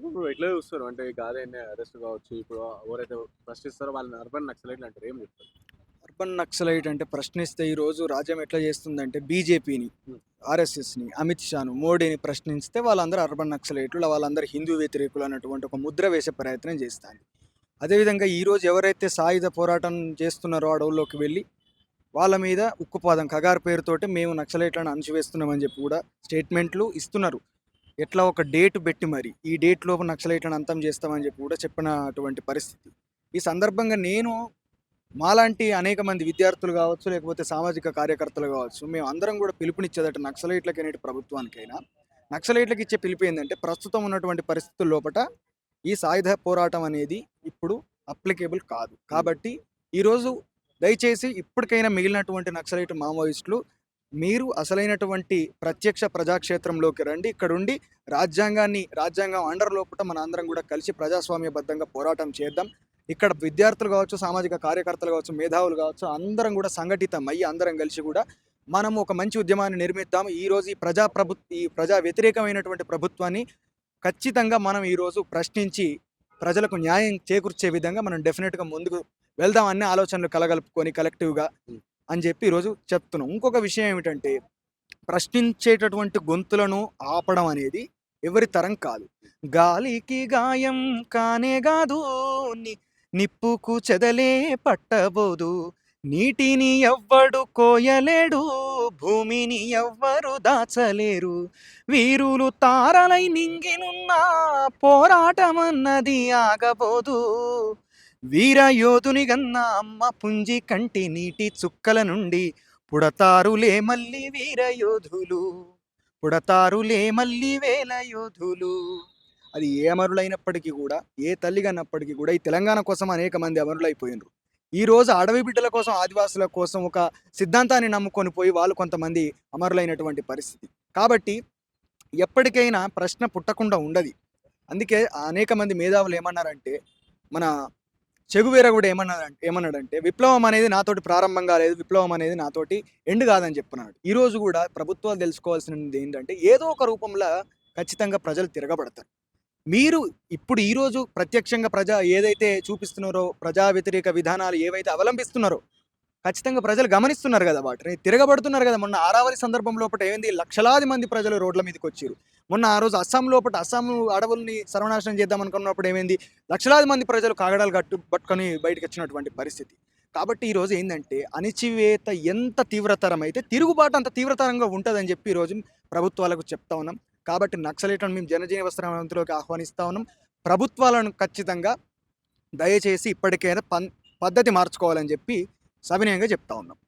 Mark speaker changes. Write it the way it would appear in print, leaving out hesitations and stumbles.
Speaker 1: ఇప్పుడు ఎట్లా చూస్తారు? అంటే గాదెన్నే అరెస్ట్ కావచ్చు. ఇప్పుడు ఎవరైతే ప్రశ్నిస్తారో వాళ్ళని అర్బన్ నక్సలైట్లు అంటారు. ఏం చెప్తారు?
Speaker 2: అర్బన్ నక్సలైట్ అంటే ప్రశ్నిస్తే ఈరోజు రాజ్యం ఎట్లా చేస్తుందంటే బీజేపీని,
Speaker 1: హ్మ్.
Speaker 2: ఆర్ఎస్ఎస్‌ని, అమిత్ షాను, మోడీని ప్రశ్నిస్తే వాళ్ళందరూ అర్బన్ నక్సలైట్లు, వాళ్ళందరూ హిందూ వ్యతిరేకులు అన్నటువంటి ఒక ముద్ర వేసే ప్రయత్నం చేస్తాంది. అదేవిధంగా ఈరోజు ఎవరైతే సాయుధ పోరాటం చేస్తున్నారో అడవుల్లోకి వెళ్ళి వాళ్ళ మీద ఉక్కుపాదం కగారు పేరుతోటి మేము నక్సలైట్లను అణచివేస్తున్నామని చెప్పి కూడా స్టేట్మెంట్లు ఇస్తున్నారు. ఎట్లా ఒక డేట్ పెట్టి మరి ఈ డేట్ లోపు నక్సలైట్లను అంతం చేస్తామని చెప్పి కూడా చెప్పినటువంటి పరిస్థితి. ఈ సందర్భంగా నేను మాలాంటి అనేక మంది విద్యార్థులు కావచ్చు, లేకపోతే సామాజిక కార్యకర్తలు కావచ్చు, మేము అందరం కూడా పిలుపునిచ్చేదట నక్సలైట్లకి అనేటి ప్రభుత్వానికైనా. నక్సలైట్లకి ఇచ్చే పిలుపు ఏందంటే ప్రస్తుతం ఉన్నటువంటి పరిస్థితుల లోపట ఈ సాయుధ పోరాటం అనేది ఇప్పుడు అప్లికేబుల్ కాదు.
Speaker 1: హ్మ్.
Speaker 2: కాబట్టి ఈరోజు దయచేసి ఇప్పటికైనా మిగిలినటువంటి నక్సలైట్ మావోయిస్టులు మీరు అసలైనటువంటి ప్రత్యక్ష ప్రజాక్షేత్రంలోకి రండి. ఇక్కడుండి రాజ్యాంగం అండర్ లోపట మనందరం కూడా కలిసి ప్రజాస్వామ్యబద్ధంగా పోరాటం చేద్దాం. ఇక్కడ విద్యార్థులు కావచ్చు, సామాజిక కార్యకర్తలు కావచ్చు, మేధావులు కావచ్చు, అందరం కూడా సంఘటితమయ్యి అందరం కలిసి కూడా మనం ఒక మంచి ఉద్యమాన్ని నిర్మిద్దాం. ఈరోజు ఈ ప్రజా వ్యతిరేకమైనటువంటి ప్రభుత్వాన్ని ఖచ్చితంగా మనం ఈరోజు ప్రశ్నించి ప్రజలకు న్యాయం చేకూర్చే విధంగా మనం డెఫినెట్‌గా ముందుకు వెళ్దాం అనే ఆలోచనలు కలగలుపుకొని కలెక్టివ్‌గా
Speaker 1: హ్మ్.
Speaker 2: అని చెప్పి ఈరోజు చెప్తున్నాం. ఇంకొక విషయం ఏమిటంటే ప్రశ్నించేటటువంటి గొంతులను ఆపడం అనేది ఎవరి తరం కాదు. గాలికి గాయం కానే గాదు ని నిప్పుకు చెదలే పట్టబోదు. నీటిని ఎవ్వడు కోయలేడు, భూమిని ఎవ్వరు దాచలేరు. వీరులు తారలై నింగినున్న పోరాటమన్నది ఆగబోదు. వీర యోధుని గన్న అమ్మ పుంజి కంటి నీటి చుక్కల నుండి పుడతారులే మళ్ళీ వీర యోధులు. పుడతారులే మళ్ళీ వేల యోధులు. అది ఏ అమరులైనప్పటికీ కూడా, ఏ తల్లి కన్నప్పటికీ కూడా ఈ తెలంగాణ కోసం అనేక మంది అమరులైపోయిండ్రు. ఈరోజు అడవి బిడ్డల కోసం, ఆదివాసుల కోసం ఒక సిద్ధాంతాన్ని నమ్ముకొని పోయి వాళ్ళు కొంతమంది అమరులైనటువంటి పరిస్థితి. కాబట్టి ఎప్పటికైనా ప్రశ్న పుట్టకుండా ఉండది. అందుకే అనేక మంది మేధావులు ఏమన్నారంటే, మన చెగువేర గూడా ఏమన్నాడంటే, "విప్లవం అనేది నాతోటి ప్రారంభం గాలేదు. విప్లవం అనేది నాతోటి ఎండ్ గాదని" చెప్పన్నాడు. ఈరోజు గూడా ప్రభుత్వాలు తెలుసుకోవాల్సినది ఏంటంటే, ఏదో ఒక రూపంలో ఖచ్చితంగా ప్రజలు తిరగబడతారు. మీరు ఇప్పుడు ఈరోజు ప్రత్యక్షంగా ఏదైతే చూపిస్తున్నారో, ప్రజా వ్యతిరేక విధానాలు ఏవైతే అవలంబిస్తున్నారో, ఖచ్చితంగా ప్రజలు గమనిస్తున్నారు గదా! వాటిని. తిరగబడుతున్నారు గదా! మొన్న ఆరావళి సందర్భం లోపట ఏంది లక్షలాది మంది ప్రజలు రోడ్ల మీదకొచ్చిర్రు. మొన్న ఆ రోజు అస్సాం అడవుల్ని సర్వనాశనం చేద్దాం అనుకున్నప్పుడు ఏమైంది? లక్షలాది మంది ప్రజలు కాగడాలు పట్టుకొని బయటికొచ్చినటువంటి పరిస్థితి. కాబట్టి ఈరోజు ఏందంటే అణిచివేత ఎంత తీవ్రతరమైతే తిరుగుబాటు అంత తీవ్రతరంగా ఉంటదని జెప్పి ఈరోజు ప్రభుత్వాలకు చెప్తా ఉన్నాం. కాబట్టి నక్సలైట్లను మేము జనజీవన స్రవంతిలోకి ఆహ్వానిస్తా ఉన్నాం. ప్రభుత్వాలను ఖచ్చితంగా దయచేసి ఇప్పటికైనా పద్ధతి మార్చుకోవాలని జెప్పి సవినయంగా చెప్తా ఉన్నాం.